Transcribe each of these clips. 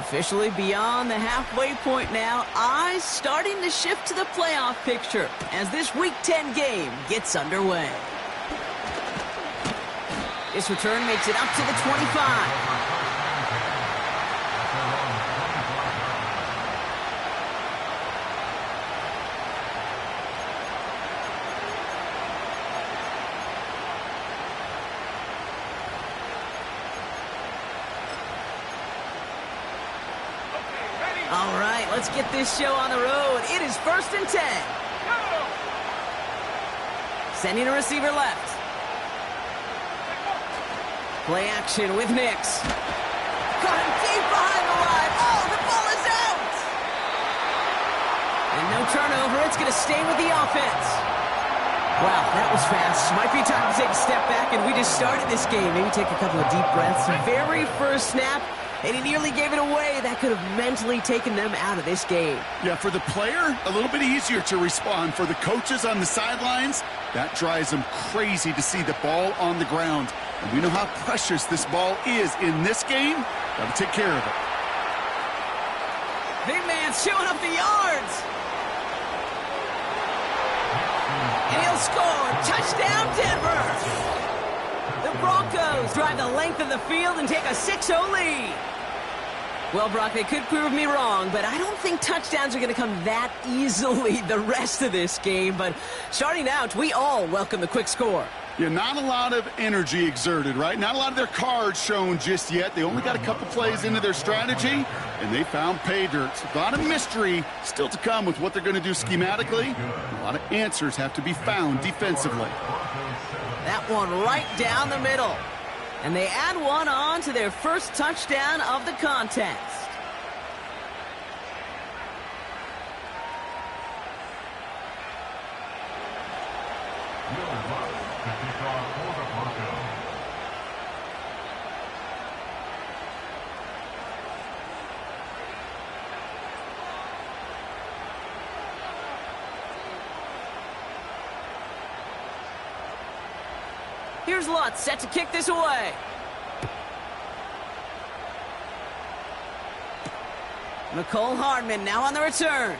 Officially beyond the halfway point now, eyes starting to shift to the playoff picture as this Week 10 game gets underway. This return makes it up to the 25. All right, let's get this show on the road. It is 1st and 10. Sending a receiver left. Play action with Nix. Got him deep behind the line. Oh, the ball is out! And no turnover. It's going to stay with the offense. Wow, that was fast. Might be time to take a step back, and we just started this game. Maybe take a couple of deep breaths. Very first snap. And he nearly gave it away. That could have mentally taken them out of this game. Yeah, for the player, a little bit easier to respond. For the coaches on the sidelines, that drives them crazy to see the ball on the ground. And we know how precious this ball is in this game. Got to take care of it. Big man's showing up the yards. And he'll score. Touchdown, Denver. The Broncos drive the length of the field and take a 6-0 lead. Well, Brock, they could prove me wrong, but I don't think touchdowns are going to come that easily the rest of this game. But starting out, we all welcome the quick score. Yeah, not a lot of energy exerted, right? Not a lot of their cards shown just yet. They only got a couple plays into their strategy, and they found pay dirt. A lot of mystery still to come with what they're going to do schematically. A lot of answers have to be found defensively. That one right down the middle. And they add one on to their first touchdown of the contest. Here's Lutz set to kick this away. Mecole Hardman now on the return.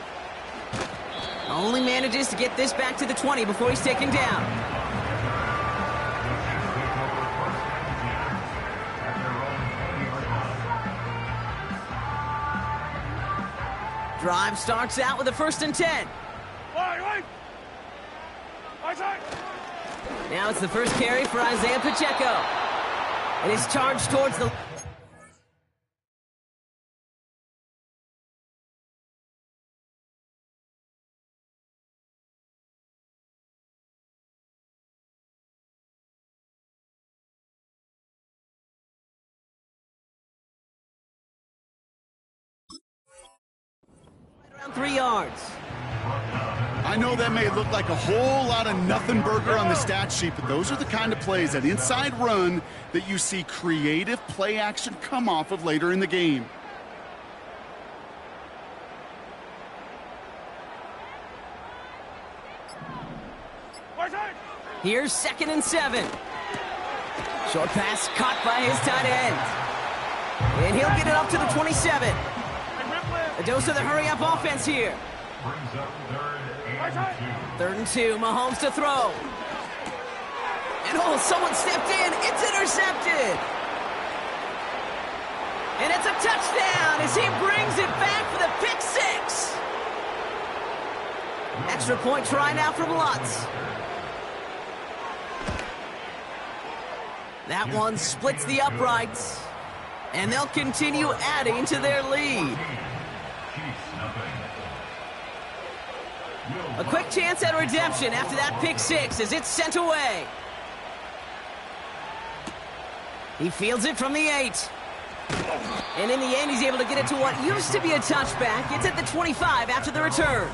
Only manages to get this back to the 20 before he's taken down. Drive starts out with a 1st and 10. Now it's the first carry for Isaiah Pacheco. And he's charged towards the... around 3 yards. I know that may look like a whole lot of nothing burger on the stat sheet, but those are the kind of plays, that inside run, that you see creative play action come off of later in the game. Here's 2nd and 7. Short pass caught by his tight end. And he'll get it up to the 27. A dose of the hurry-up offense here. 3rd and 2, Mahomes to throw. And oh, someone stepped in. It's intercepted. And it's a touchdown as he brings it back for the pick 6. Extra point try now from Lutz. That one splits the uprights. And they'll continue adding to their lead. A quick chance at redemption after that pick 6 as it's sent away. He fields it from the 8. And in the end, he's able to get it to what used to be a touchback. It's at the 25 after the return.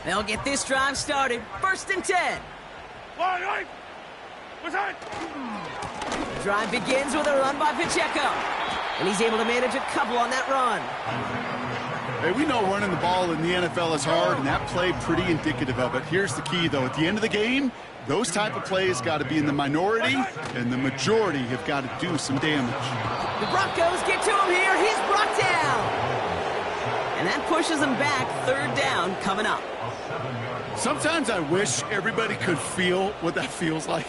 They'll get this drive started. 1st and 10. The drive begins with a run by Pacheco. And he's able to manage a couple on that run. Hey, we know running the ball in the NFL is hard, and that play pretty indicative of it. Here's the key, though. At the end of the game, those type of plays got to be in the minority, and the majority have got to do some damage. The Broncos get to him here. He's brought down. And that pushes him back. Third down coming up. Sometimes I wish everybody could feel what that feels like.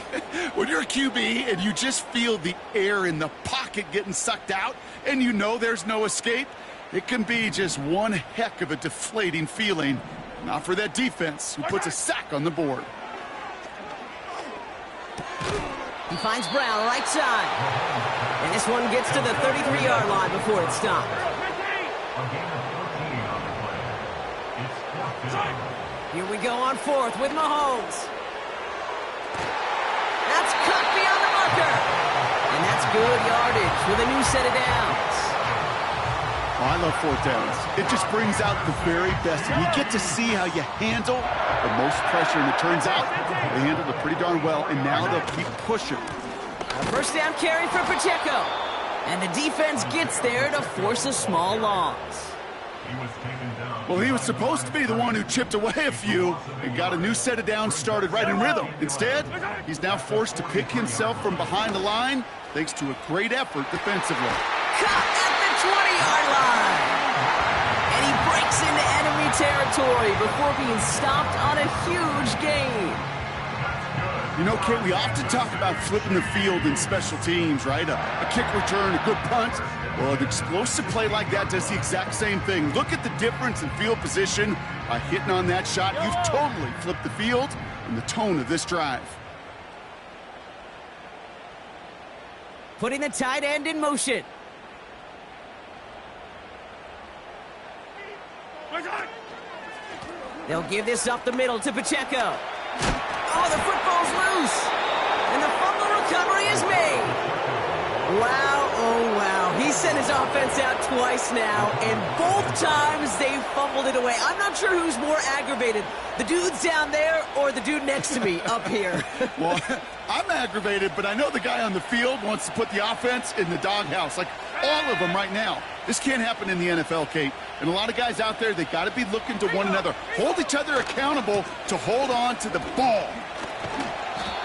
When you're a QB and you just feel the air in the pocket getting sucked out and you know there's no escape, it can be just one heck of a deflating feeling. Not for that defense who puts a sack on the board. He finds Brown right side. And this one gets to the 33-yard line before it's stopped. Here we go on fourth with Mahomes. That's cut beyond the marker. And that's good yardage with a new set of downs. Oh, I love fourth downs. It just brings out the very best. And you get to see how you handle the most pressure. And it turns out they handled it pretty darn well. And now they'll keep pushing. A first down carry for Pacheco. And the defense gets there to force a small loss. Well, he was supposed to be the one who chipped away a few and got a new set of downs started right in rhythm. Instead, he's now forced to pick himself from behind the line thanks to a great effort defensively. Cut at the 20-yard line. And he breaks into enemy territory before being stopped on a huge gain. You know, Kate, we often talk about flipping the field in special teams, right? A kick return, a good punt. Well, an explosive play like that does the exact same thing. Look at the difference in field position. By hitting on that shot, you've totally flipped the field and the tone of this drive. Putting the tight end in motion. They'll give this up the middle to Pacheco. Oh, the football's loose. And the fumble recovery is made. Wow, oh wow. He sent his offense out twice now, and both times they fumbled it away. I'm not sure who's more aggravated, the dudes down there or the dude next to me up here. Well, I'm aggravated, but I know the guy on the field wants to put the offense in the doghouse, like all of them right now. This can't happen in the NFL, Kate. And a lot of guys out there, they got to be looking to one another. Hold each other accountable to hold on to the ball.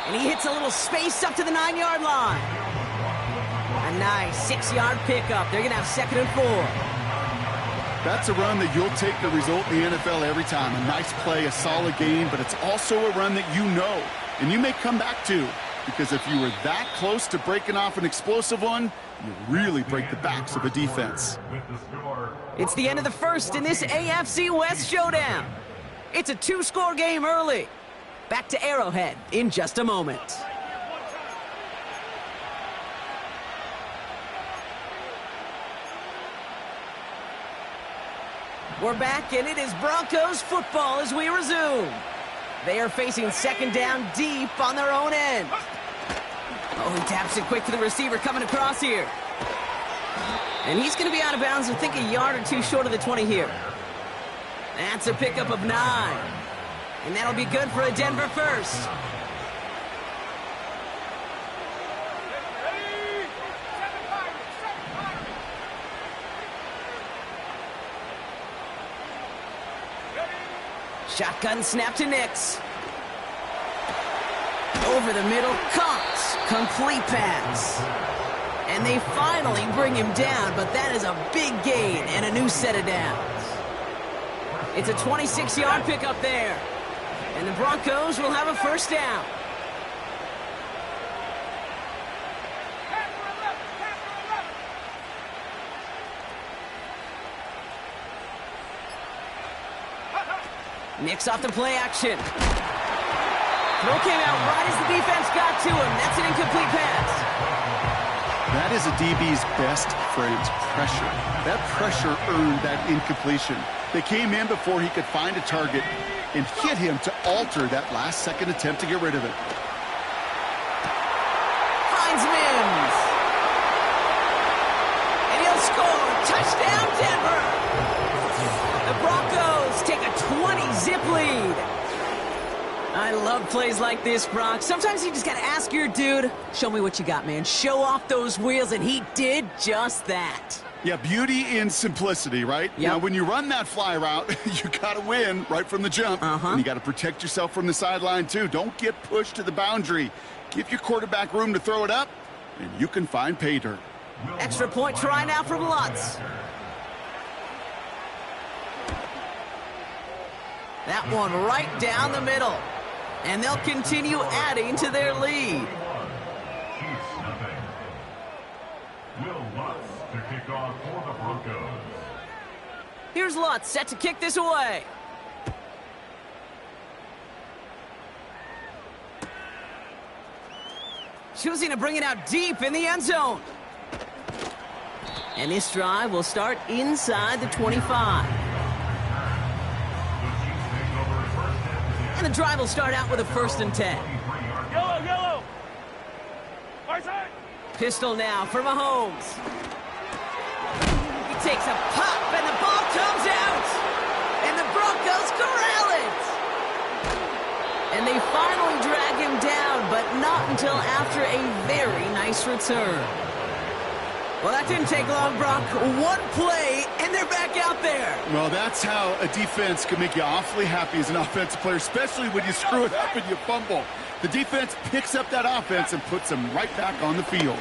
And he hits a little space up to the 9-yard line. A nice 6-yard pickup. They're going to have 2nd and 4. That's a run that you'll take the result in the NFL every time. A nice play, a solid game, but it's also a run that you know and you may come back to, because if you were that close to breaking off an explosive one, you really break the backs of a defense. It's the end of the first in this AFC West showdown. It's a 2-score game early. Back to Arrowhead in just a moment. We're back, and it is Broncos football as we resume. They are facing 2nd down deep on their own end. Oh, he taps it quick to the receiver coming across here. And he's going to be out of bounds, I think a yard or two short of the 20 here. That's a pickup of 9. And that'll be good for a Denver first. Shotgun snap to Nix. Over the middle, caught. Complete pass. And they finally bring him down, but that is a big gain and a new set of downs. It's a 26-yard pickup there. And the Broncos will have a first down. Nix off the play action. Throw came out right as the defense got to him. That's an incomplete pass. That is a DB's best friend, pressure. That pressure earned that incompletion. They came in before he could find a target and hit him to alter that last-second attempt to get rid of it. Finds Mims. And he'll score. Touchdown, Denver. The Broncos take a 20-zip lead. I love plays like this, Brock. Sometimes you just got to ask your dude, show me what you got, man. Show off those wheels, and he did just that. Yeah, beauty in simplicity, right? Yep. Now, when you run that fly route, you got to win right from the jump. And you got to protect yourself from the sideline, too. Don't get pushed to the boundary. Give your quarterback room to throw it up, and you can find pay dirt. Extra point try now from Lutz. That one right down the middle. And they'll continue adding to their lead. Will Lutz to kick off for the Broncos. Here's Lutz set to kick this away. Choosing to bring it out deep in the end zone. And this drive will start inside the 25. And the drive will start out with a 1st and 10. Yellow! Right side! Pistol now for Mahomes. He takes a pop, and the ball comes out. And the Broncos corral it. And they finally drag him down, but not until after a very nice return. Well, that didn't take long, Brock. One play, and they're back out there. Well, that's how a defense can make you awfully happy as an offensive player, especially when you screw it up and you fumble. The defense picks up that offense and puts them right back on the field.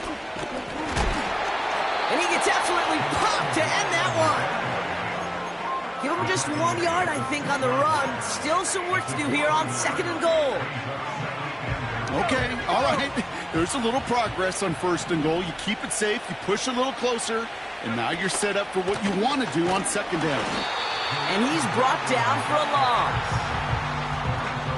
And he gets absolutely popped to end that one. Give him just 1 yard, I think, on the run. Still some work to do here on 2nd and goal. Okay, all right. There's a little progress on 1st and goal. You keep it safe, you push a little closer, and now you're set up for what you want to do on 2nd down. And he's brought down for a loss.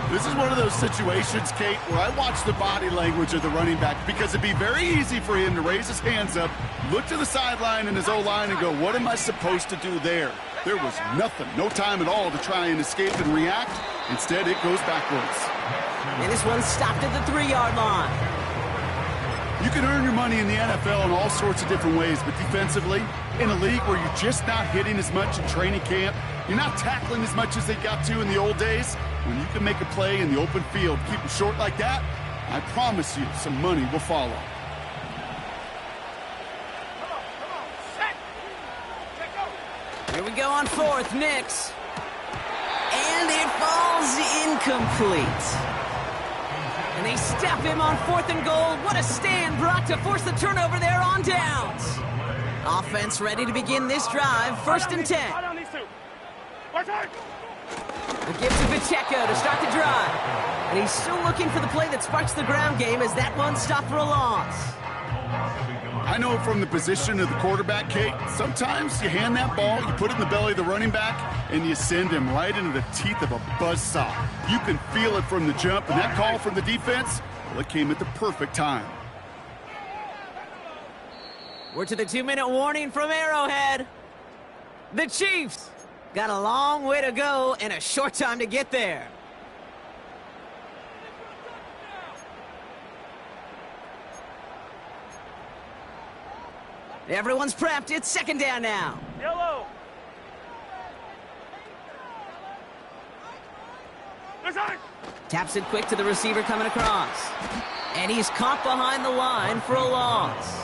This is one of those situations, Kate, where I watch the body language of the running back because it'd be very easy for him to raise his hands up, look to the sideline and his O-line and go, what am I supposed to do there? There was nothing, no time at all to try and escape and react. Instead, it goes backwards. And this one stopped at the 3-yard line. You can earn your money in the NFL in all sorts of different ways, but defensively, in a league where you're just not hitting as much in training camp, you're not tackling as much as they got to in the old days, when you can make a play in the open field, keep them short like that, I promise you some money will follow. Here we go on 4th, Nix. And it falls incomplete. And they step him on 4th and goal. What a stand, Brock, to force the turnover there on downs. Offense ready to begin this drive. 1st and 10. The give to Pacheco to start the drive. And he's still looking for the play that sparks the ground game as that one stopped for a loss. I know from the position of the quarterback, Kate, sometimes you hand that ball, you put it in the belly of the running back, and you send him right into the teeth of a buzzsaw. You can feel it from the jump, and that call from the defense, well, it came at the perfect time. We're to the 2-minute warning from Arrowhead. The Chiefs got a long way to go and a short time to get there. Everyone's prepped. It's 2nd down now. Yellow! Taps it quick to the receiver coming across. And he's caught behind the line for a loss.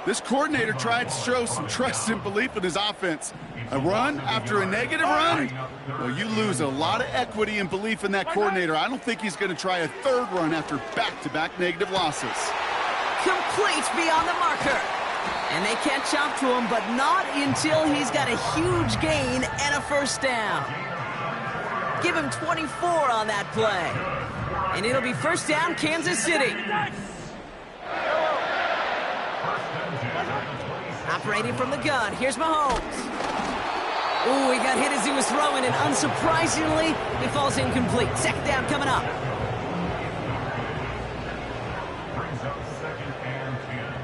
This coordinator tried to show some trust and belief in his offense. A run after a negative run? Well, you lose a lot of equity and belief in that coordinator. I don't think he's going to try a 3rd run after back-to-back negative losses. Complete beyond the marker. And they catch up to him, but not until he's got a huge gain and a 1st down. Give him 24 on that play. And it'll be 1st down, Kansas City. Operating from the gun, here's Mahomes. Ooh, he got hit as he was throwing, and unsurprisingly, he falls incomplete. 2nd down coming up.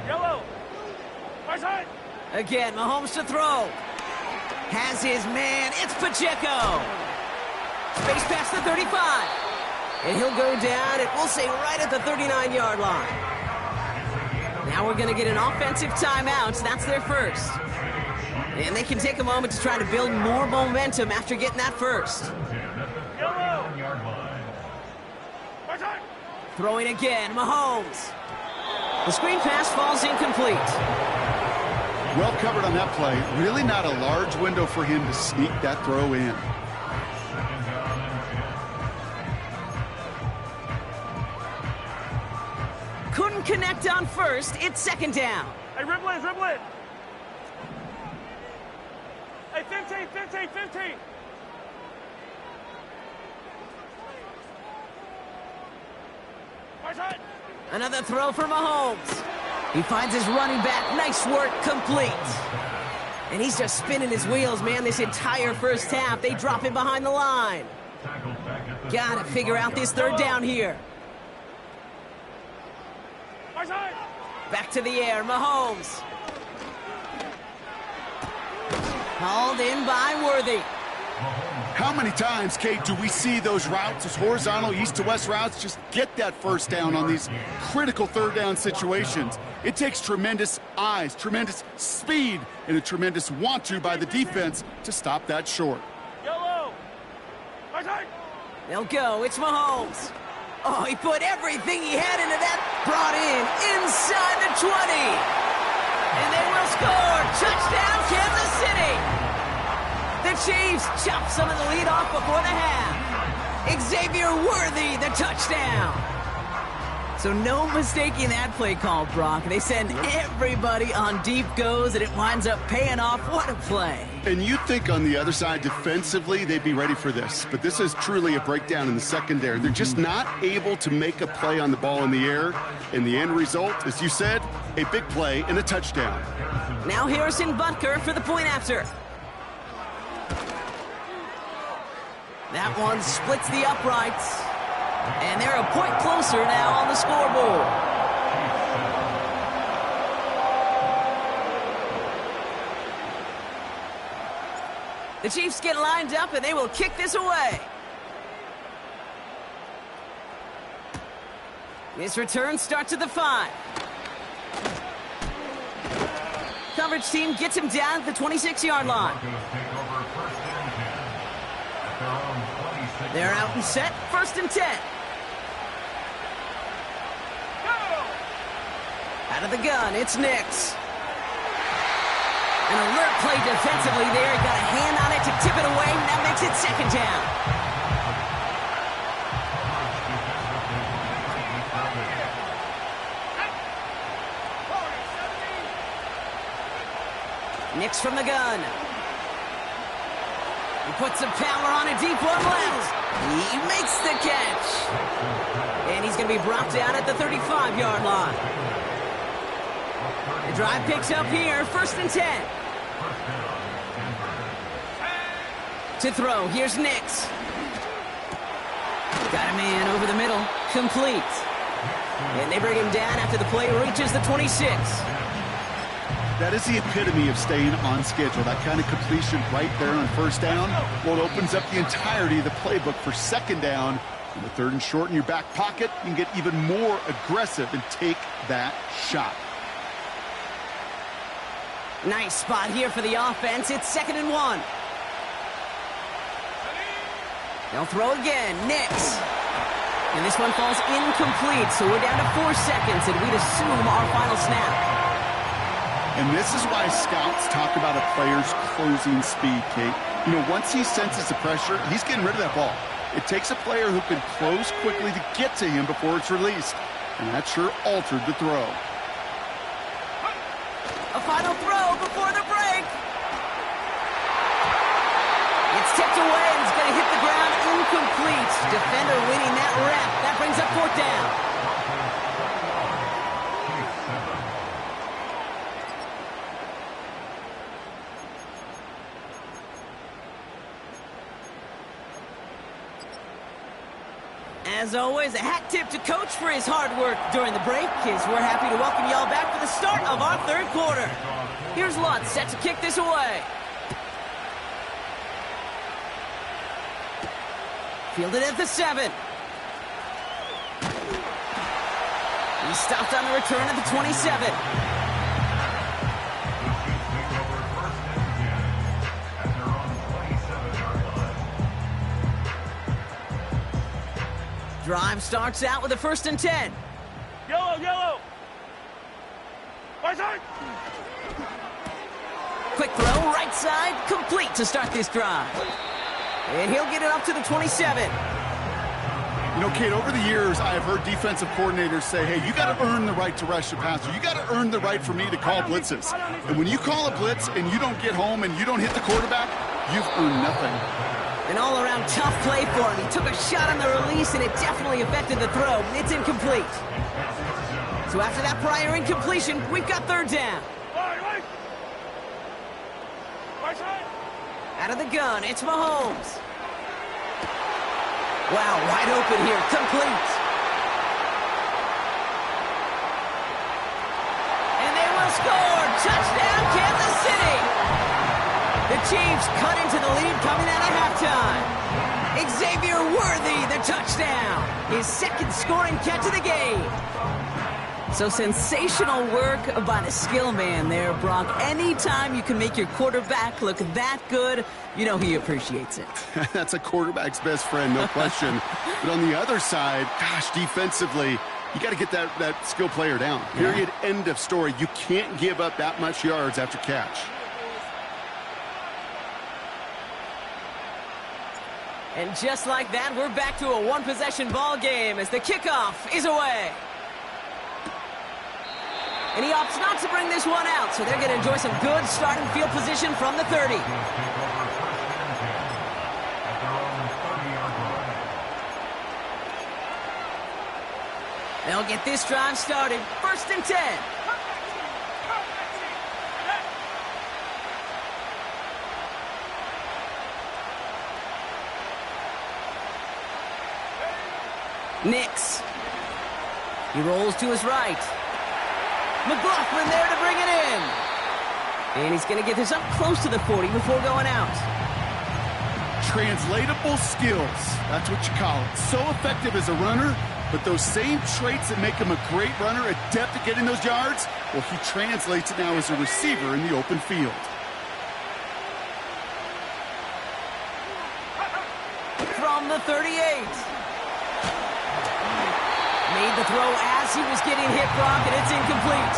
Yellow! Right side! Again, Mahomes to throw. Has his man, it's Pacheco. Space past the 35. And he'll go down, and we'll say right at the 39-yard line. Now we're going to get an offensive timeout. That's their 1st. And they can take a moment to try to build more momentum after getting that 1st. Throwing again, Mahomes. The screen pass falls incomplete. Well covered on that play. Really not a large window for him to sneak that throw in. Couldn't connect on first. It's second down. Hey, dribble it, dribble it. Hey, 15, 15, 15. Far side. Another throw for Mahomes. He finds his running back. Nice work, complete. And he's just spinning his wheels, man, this entire first half. They drop him behind the line. Gotta figure out this third down here. Far side. Back to the air, Mahomes. Hauled in by Worthy. How many times, Kate, do we see those routes, those horizontal east-to-west routes, just get that first down on these critical third down situations? It takes tremendous eyes, tremendous speed, and a tremendous want-to by the defense to stop that short. Yellow. Far side. They'll go. It's Mahomes. Oh, he put everything he had into that. Brought in inside the 20. And they will score. Touchdown, Kansas City. The Chiefs chop some of the lead off before the half. Xavier Worthy, the touchdown. So no mistaking that play call, Brock. They send everybody on deep goes, and it winds up paying off. What a play. And you'd think on the other side, defensively, they'd be ready for this. But this is truly a breakdown in the secondary. They're just not able to make a play on the ball in the air. And the end result, as you said, a big play and a touchdown. Now Harrison Butker for the point after. That one splits the uprights. And they're a point closer now on the scoreboard. The Chiefs get lined up, and they will kick this away. This return starts at the 5. Coverage team gets him down at the 26-yard line. They're out and set, 1st and 10. Out of the gun, it's Nix. An alert play defensively there. He got a hand on it to tip it away. That makes it 2nd down. Nix from the gun. He puts some power on a deep one left. He makes the catch. And he's going to be brought down at the 35-yard line. The drive picks up here, 1st and 10. To throw, here's Nix. Got a man over the middle, complete. And they bring him down after the play reaches the 26. That is the epitome of staying on schedule. That kind of completion right there on 1st down. Well, it opens up the entirety of the playbook for 2nd down. And the 3rd and short in your back pocket, you can get even more aggressive and take that shot. Nice spot here for the offense. It's 2nd and 1. They'll throw again. Nix. And this one falls incomplete, so we're down to 4 seconds, and we'd assume our final snap. And this is why scouts talk about a player's closing speed, Kate. You know, once he senses the pressure, he's getting rid of that ball. It takes a player who can close quickly to get to him before it's released. And that sure altered the throw. A final throw before the break. It's tipped away, and it's going to hit the ground incomplete. Defender winning that rep. That brings up 4th down. As always, a hat tip to Coach for his hard work during the break, as we're happy to welcome y'all back for the start of our 3rd quarter. Here's Lutz set to kick this away. Fielded at the 7. He stopped on the return at the 27. Drive starts out with a 1st and 10. Yellow, yellow. Far side. Quick throw, right side, complete to start this drive. And he'll get it up to the 27. You know, Kate, over the years, I've heard defensive coordinators say, hey, you got to earn the right to rush the passer. You got to earn the right for me to call blitzes. And when you call a blitz and you don't get home and you don't hit the quarterback, you've earned nothing. An all-around tough play for him. He took a shot on the release, and it definitely affected the throw. It's incomplete. So after that prior incompletion, we've got third down. Out of the gun, it's Mahomes. Wow, wide open here, complete. And they will score! Touchdown, Kansas City! The Chiefs cut into the lead coming out of halftime. Xavier Worthy, the touchdown. His second scoring catch of the game. So sensational work by the skill man there, Brock. Anytime you can make your quarterback look that good, you know he appreciates it. That's a quarterback's best friend, no question. But on the other side, gosh, defensively, you got to get that skill player down. Period, end of story. You can't give up that much yards after catch. And just like that, we're back to a one-possession ball game as the kickoff is away. And he opts not to bring this one out, so they're going to enjoy some good starting field position from the 30. They'll get this drive started. 1st and 10. Nix. He rolls to his right. McLaughlin there to bring it in. And he's going to get this up close to the 40 before going out. Translatable skills. That's what you call it. So effective as a runner, but those same traits that make him a great runner, adept at getting those yards, well, he translates it now as a receiver in the open field. From the 38. Made the throw as he was getting hit, Brock, and it's incomplete.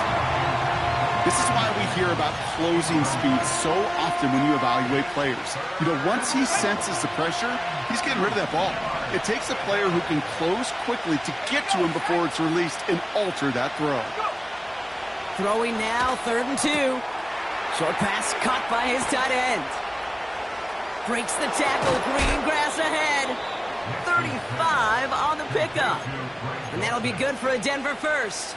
This is why we hear about closing speed so often when you evaluate players. You know, once he senses the pressure, he's getting rid of that ball. It takes a player who can close quickly to get to him before it's released and alter that throw. Throwing now, 3rd and 2. Short pass caught by his tight end. Breaks the tackle, green grass ahead. 35 on the pickup. And that'll be good for a Denver first.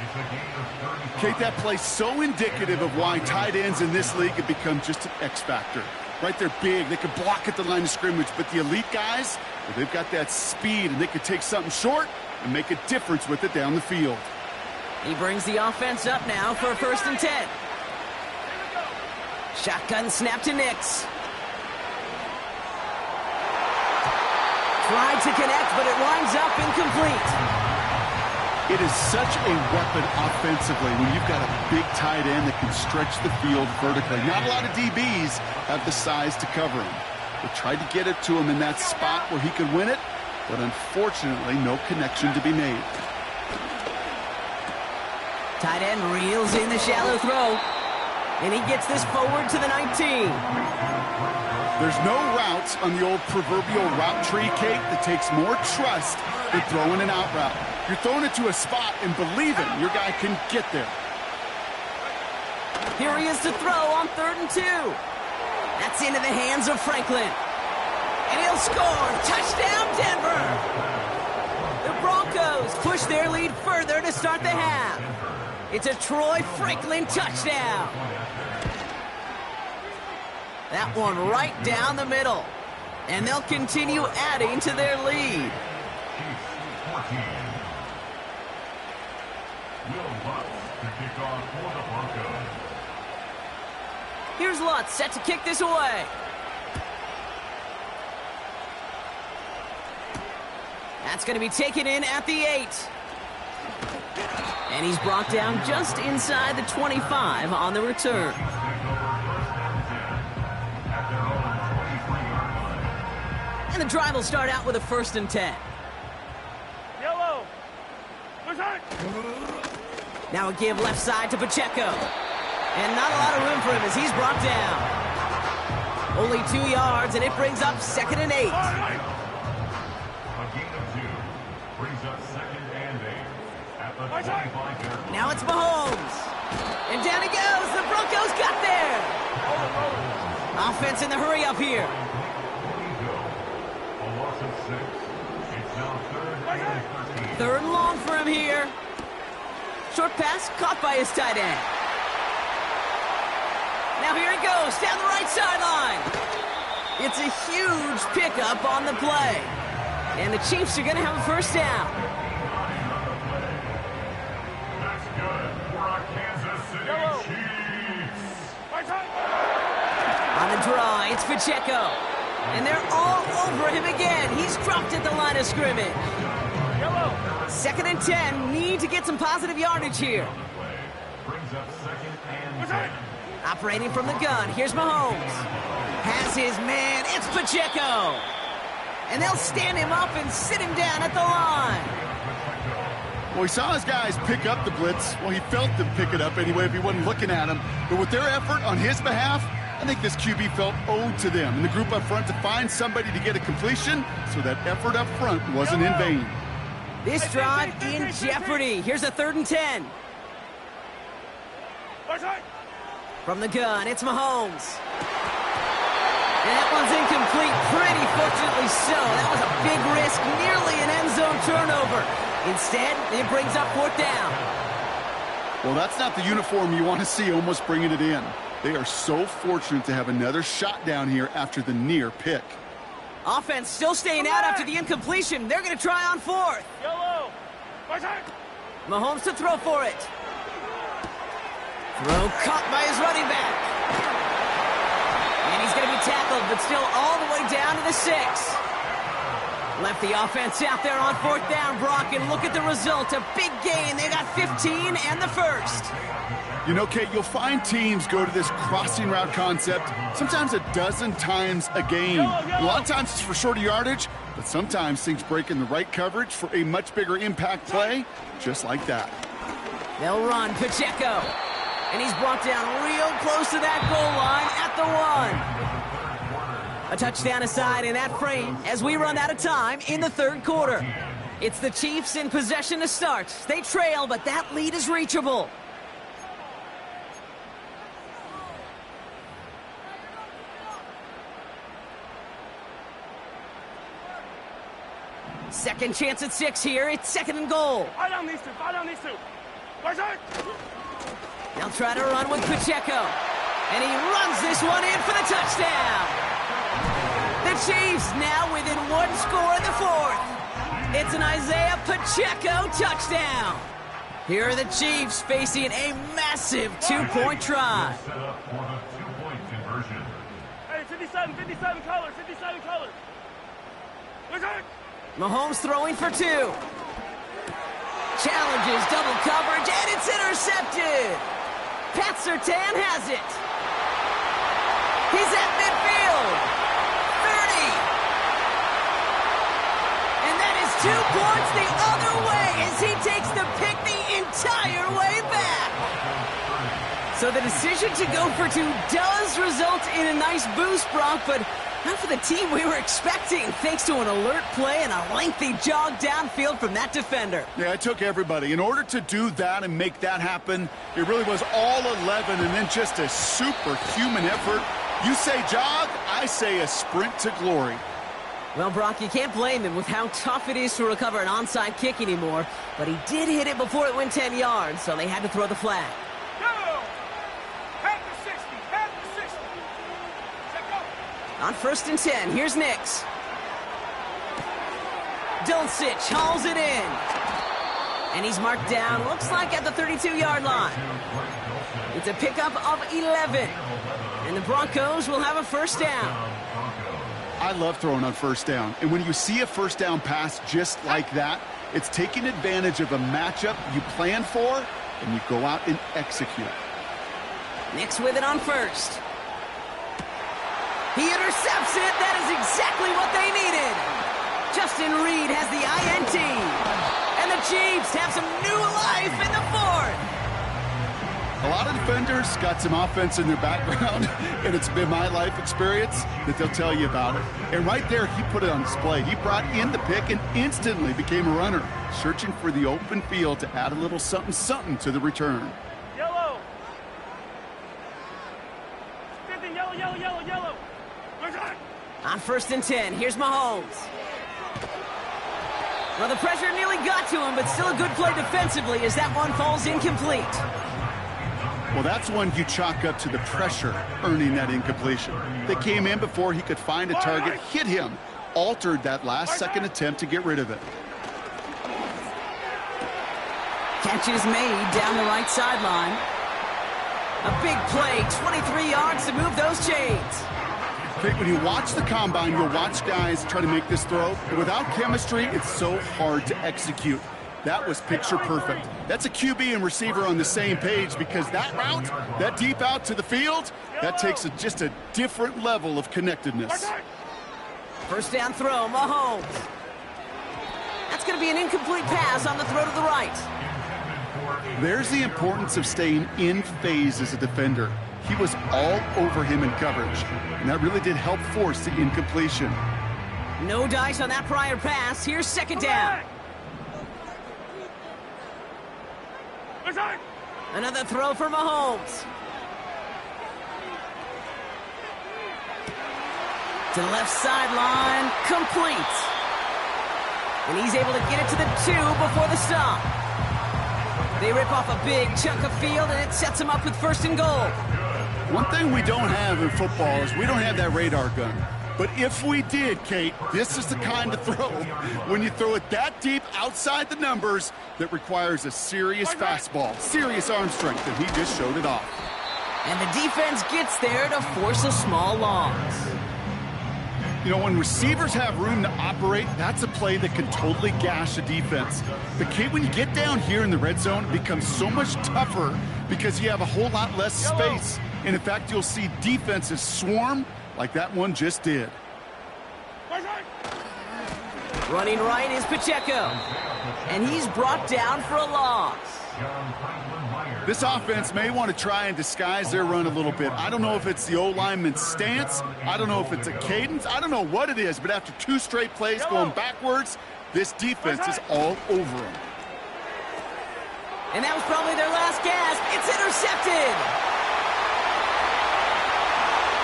Kate, that play so indicative of why tight ends in this league have become just an X factor. Right, they're big, they can block at the line of scrimmage, but the elite guys, well, they've got that speed and they can take something short and make a difference with it down the field. He brings the offense up now for a 1st and 10. Shotgun snap to Nix. Tried to connect, but it winds up incomplete. It is such a weapon offensively when you've got a big tight end that can stretch the field vertically. Not a lot of DBs have the size to cover him. They tried to get it to him in that spot where he could win it, but unfortunately, no connection to be made. Tight end reels in the shallow throw, and he gets this forward to the 19. There's no routes on the old proverbial route tree, Kate, that takes more trust than throwing an out route. You're throwing it to a spot and believing your guy can get there. Here he is to throw on 3rd and 2. That's into the hands of Franklin. And he'll score. Touchdown, Denver. The Broncos push their lead further to start the half. It's a Troy Franklin touchdown. That one right down the middle. And they'll continue adding to their lead. Here's Lutz set to kick this away. That's going to be taken in at the 8. And he's brought down just inside the 25 on the return. And the drive will start out with a 1st and 10. Yellow. Now a give left side to Pacheco. And not a lot of room for him as he's brought down. Only 2 yards, and it brings up 2nd and 8. A gain of 2 brings up 2nd and 8 at the 25-yard. Now it's Mahomes. And down he goes. The Broncos got there. Offense in the hurry up here. A loss of 6. It's now 3rd and 13. 3rd and long for him here. Short pass caught by his tight end. Now here he goes down the right sideline. It's a huge pickup on the play. And the Chiefs are going to have a first down. That's good for our Kansas City Chiefs. On the draw, it's Pacheco. And they're all over him again. He's dropped at the line of scrimmage. 2nd and 10. Need to get some positive yardage here. Brings up 2nd and 10. Operating from the gun. Here's Mahomes. Has his man. It's Pacheco. And they'll stand him up and sit him down at the line. Well, he saw his guys pick up the blitz. Well, he felt them pick it up anyway if he wasn't looking at him. But with their effort on his behalf, I think this QB felt owed to them and the group up front to find somebody to get a completion, so that effort up front wasn't in vain. This drive in jeopardy. Here's a 3rd and 10. From the gun, it's Mahomes. And that one's incomplete, pretty fortunately so. That was a big risk, nearly an end zone turnover. Instead, it brings up 4th down. Well, that's not the uniform you want to see almost bringing it in. They are so fortunate to have another shot down here after the near pick. Offense still staying out after the incompletion. They're going to try on 4th. Mahomes to throw for it. Throw caught by his running back. And he's going to be tackled, but still all the way down to the 6. Left the offense out there on 4th down, Brock, and look at the result. A big gain. They got 15 and the 1st. You know, Kate, you'll find teams go to this crossing route concept sometimes a dozen times a game. A lot of times it's for shorter yardage, but sometimes things break in the right coverage for a much bigger impact play, just like that. They'll run Pacheco. And he's brought down real close to that goal line at the 1. A touchdown aside in that frame as we run out of time in the 3rd quarter. It's the Chiefs in possession to start. They trail, but that lead is reachable. Second chance at 6 here. It's 2nd and goal. Fire down these two. They'll try to run with Pacheco. And he runs this one in for the touchdown. The Chiefs now within 1 score in the 4th. It's an Isaiah Pacheco touchdown. Here are the Chiefs facing a massive 2-point try. Set up for the 2-point conversion. Hey, 57 colors. Mahomes throwing for 2. Challenges double coverage, and it's intercepted. Pat Surtain has it. He's at midfield. 30. And that is 2 points the other way as he takes the pick the entire way back. So the decision to go for 2 does result in a nice boost, Brock, but not for the team we were expecting, thanks to an alert play and a lengthy jog downfield from that defender. Yeah, it took everybody. In order to do that and make that happen, it really was all 11 and then just a superhuman effort. You say jog, I say a sprint to glory. Well, Brock, you can't blame him with how tough it is to recover an onside kick anymore, but he did hit it before it went 10 yards, so they had to throw the flag. On 1st and 10, here's Nix. Dulcich hauls it in. And he's marked down, looks like at the 32-yard line. It's a pickup of 11. And the Broncos will have a first down. I love throwing on 1st down. And when you see a 1st down pass just like that, it's taking advantage of a matchup you plan for, and you go out and execute. Nix with it on 1st. He intercepts it. That is exactly what they needed. Justin Reed has the INT. And the Chiefs have some new life in the 4th. A lot of defenders got some offense in their background, and it's been my life experience that they'll tell you about it. And right there, he put it on display. He brought in the pick and instantly became a runner, searching for the open field to add a little something-something to the return. Yellow. 15, yellow, yellow, yellow, yellow. On 1st and 10, here's Mahomes. Well, the pressure nearly got to him, but still a good play defensively as that one falls incomplete. Well, that's one you chalk up to the pressure earning that incompletion. They came in before he could find a target, hit him, altered that last-second attempt to get rid of it. Catch is made down the right sideline. A big play, 23 yards to move those chains. Okay, when you watch the combine, you'll watch guys try to make this throw. But without chemistry, it's so hard to execute. That was picture perfect. That's a QB and receiver on the same page because that route, that deep out to the field, that takes just a different level of connectedness. 1st down throw, Mahomes. That's going to be an incomplete pass on the throw to the right. There's the importance of staying in phase as a defender. He was all over him in coverage, and that really did help force the incompletion. No dice on that prior pass. Here's 2nd down. Another throw for Mahomes. To the left sideline, complete. And he's able to get it to the 2 before the stop. They rip off a big chunk of field, and it sets him up with 1st and goal. One thing we don't have in football is we don't have that radar gun. But if we did, Kate, this is the kind of throw, when you throw it that deep outside the numbers, that requires a serious fastball, serious arm strength, and he just showed it off. And the defense gets there to force a small loss. You know, when receivers have room to operate, that's a play that can totally gash a defense. But, Kate, when you get down here in the red zone, it becomes so much tougher because you have a whole lot less space. And, in fact, you'll see defenses swarm like that one just did. Running right is Pacheco. And he's brought down for a loss. This offense may want to try and disguise their run a little bit. I don't know if it's the O-lineman's stance. I don't know if it's a cadence. I don't know what it is, but after 2 straight plays going backwards, this defense is all over them. And that was probably their last gasp. It's intercepted.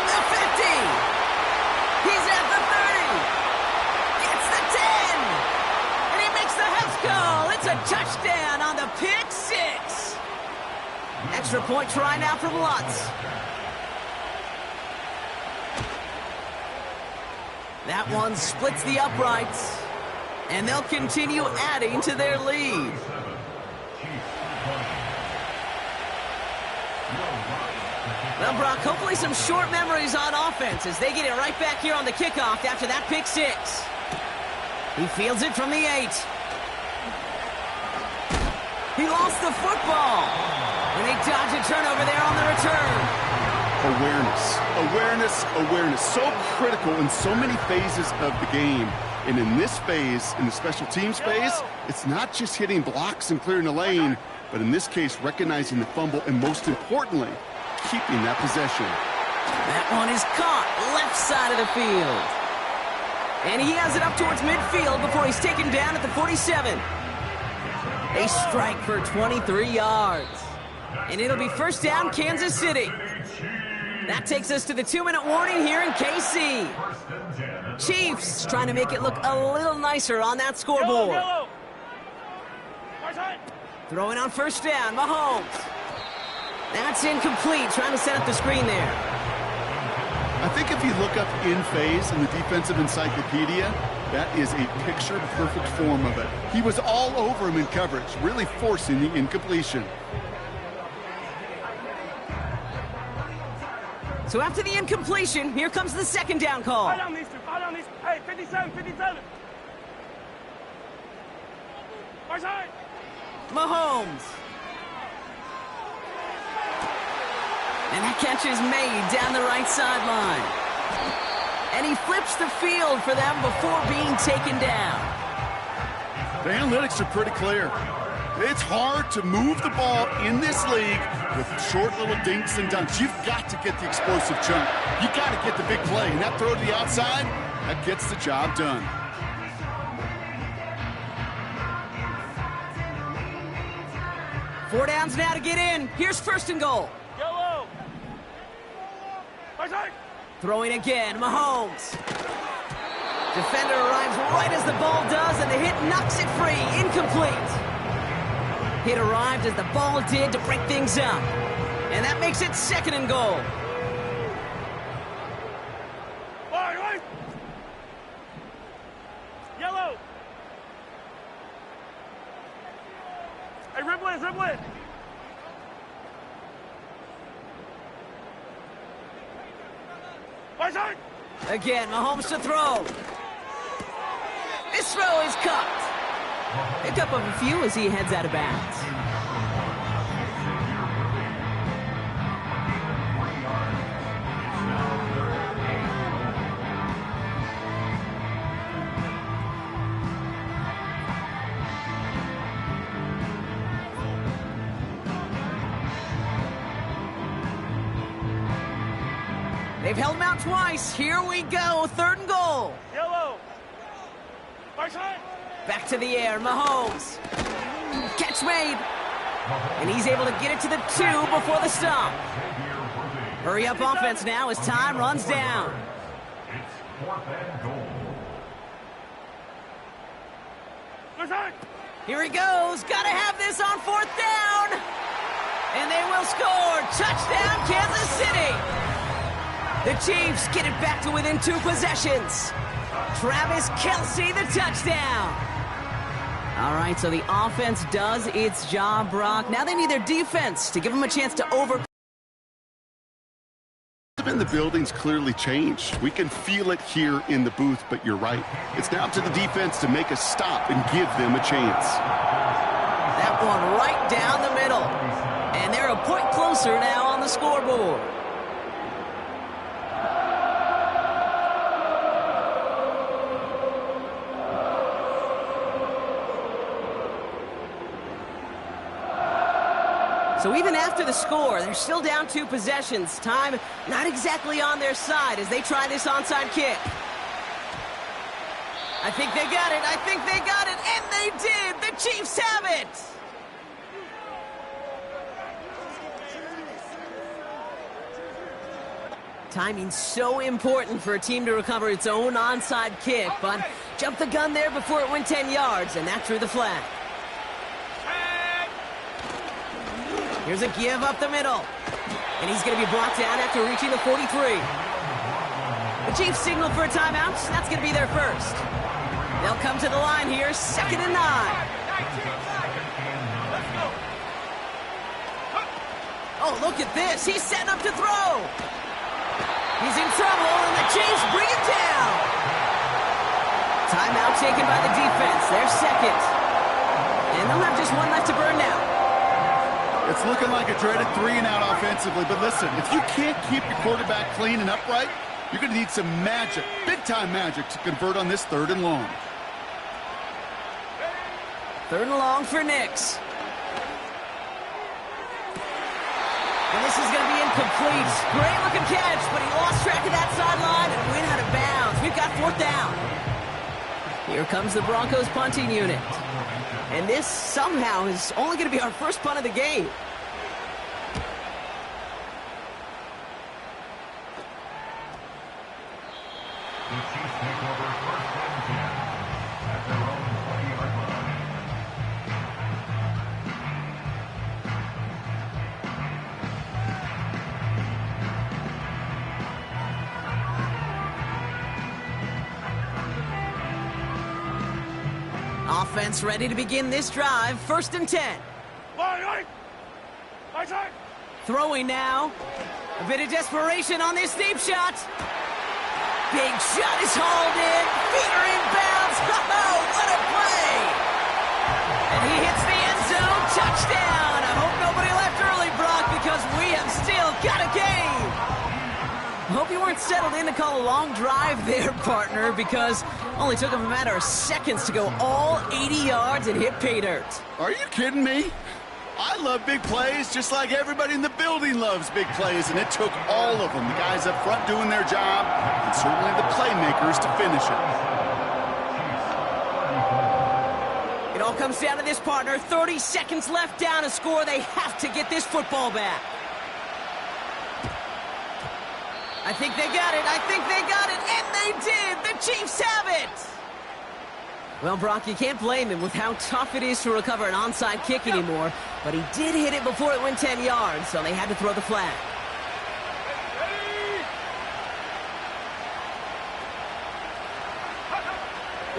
The 50. He's at the 30. Gets the 10. And he makes the house call. It's a touchdown on the pick 6. Extra point try now from Lutz. That one splits the uprights. And they'll continue adding to their lead. Well, Brock, hopefully some short memories on offense as they get it right back here on the kickoff after that pick 6. He fields it from the 8. He lost the football. And they dodge a turnover there on the return. Awareness. So critical in so many phases of the game. And in this phase, in the special teams phase, it's not just hitting blocks and clearing the lane, but in this case, recognizing the fumble and, most importantly, keeping that possession. That one is caught left side of the field. And he has it up towards midfield before he's taken down at the 47. A strike for 23 yards. And it'll be 1st down, Kansas City. That takes us to the 2-minute warning here in KC. Chiefs trying to make it look a little nicer on that scoreboard. Throwing on 1st down, Mahomes. That's incomplete, trying to set up the screen there. I think if you look up in phase in the defensive encyclopedia, that is a picture-perfect form of it. He was all over him in coverage, really forcing the incompletion. So after the incompletion, here comes the 2nd down call. Fall down these two. Fall down these. Hey, 57, 57. Far side. Mahomes. And that catch is made down the right sideline. And he flips the field for them before being taken down. The analytics are pretty clear. It's hard to move the ball in this league with short little dinks and dunks. You've got to get the explosive chunk. You got to get the big play. And that throw to the outside, that gets the job done. Four downs now to get in. Here's first and goal. Yellow. Outside. Throwing again, Mahomes. Defender arrives right as the ball does, and the hit knocks it free. Incomplete. Hit arrived as the ball did to break things up. And that makes it second and goal. Right. Yellow. Hey, Riblet. Outside. Again, Mahomes to throw. This throw is cupped. Pickup of a few as he heads out of bounds. They've held him out twice. Here we go. Third and goal. Yellow. Outside. Back to the air, Mahomes. Catch made. And he's able to get it to the 2 before the stop. Hurry up offense now as time runs down. It's 4th and goal. Outside. Here he goes. Gotta have this on 4th down. And they will score. Touchdown, Kansas City. The Chiefs get it back to within 2 possessions. Travis Kelce, the touchdown. All right, so the offense does its job, Brock. Now they need their defense to give them a chance to overcome. The building's clearly changed. We can feel it here in the booth, but you're right. It's now to the defense to make a stop and give them a chance. That one right down the middle. And they're a point closer now on the scoreboard. So even after the score, they're still down 2 possessions. Time not exactly on their side as they try this onside kick. I think they got it. And they did. The Chiefs have it. Timing's so important for a team to recover its own onside kick, but jumped the gun there before it went 10 yards, and that drew the flag. Here's a give up the middle. And he's going to be blocked down after reaching the 43. The Chiefs signal for a timeout. That's going to be their first. They'll come to the line here, 2nd and 9. Oh, look at this. He's setting up to throw. He's in trouble, and the Chiefs bring him down. Timeout taken by the defense. They're second. And they'll have just one left to burn now. It's looking like a dreaded 3-and-out offensively, but listen, if you can't keep your quarterback clean and upright, you're going to need some magic, big-time magic, to convert on this 3rd and long. 3rd and long for Nix. And this is going to be incomplete. Great-looking catch, but he lost track of that sideline and went out of bounds. We've got 4th down. Here comes the Broncos punting unit. And this somehow is only going to be our first punt of the game. The Chiefs take over 1st and 10 at their own 20-yard line. Offense ready to begin this drive. 1st and 10. Right. Throwing now. A bit of desperation on this deep shot. Big shot is hauled in. Feet are in bounds. Oh, what a play. And he hits the end zone. Touchdown. I hope nobody left early, Brock, because we have still got a game. I hope you weren't settled in to call a long drive there, partner, because Only took him a matter of seconds to go all 80 yards and hit pay dirt. Are you kidding me? I love big plays just like everybody in the building loves big plays, and it took all of them, the guys up front doing their job, and certainly the playmakers to finish it. It all comes down to this, partner. 30 seconds left down to score. They have to get this football back. I think they got it. I think they got it. And they did. The Chiefs have it. Well, Brock, you can't blame him with how tough it is to recover an onside kick anymore. But he did hit it before it went 10 yards, so they had to throw the flag.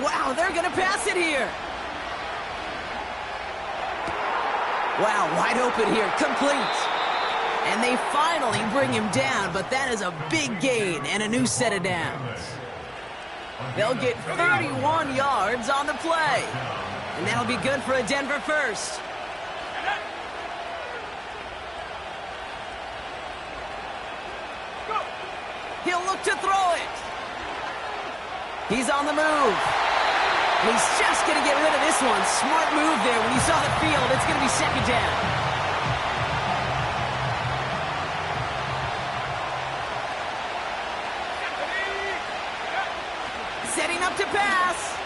Wow, they're going to pass it here. Wow, wide open here, complete. And they finally bring him down, but that is a big gain and a new set of downs. They'll get 31 yards on the play. And that'll be good for a Denver first. He'll look to throw it. He's on the move. And he's just going to get rid of this one. Smart move there. When he saw the field, it's going to be second down. Setting up to pass.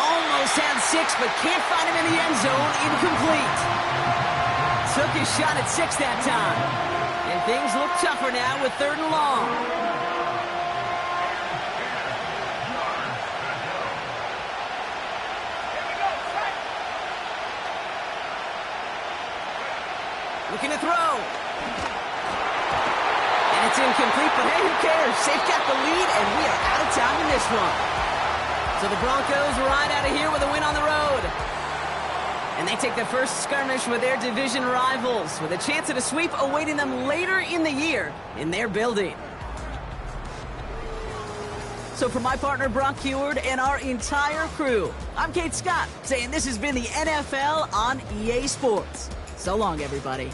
Almost had 6, but can't find him in the end zone. Incomplete. Took his shot at 6 that time. And things look tougher now with 3rd and long. Looking to throw. And it's incomplete, but hey, who cares? They've got the lead, and we are out of time in this one. So the Broncos ride out of here with a win on the road. And they take their first skirmish with their division rivals, with a chance at a sweep awaiting them later in the year in their building. So for my partner, Brock Huard, and our entire crew, I'm Kate Scott, saying this has been the NFL on EA Sports. So long, everybody.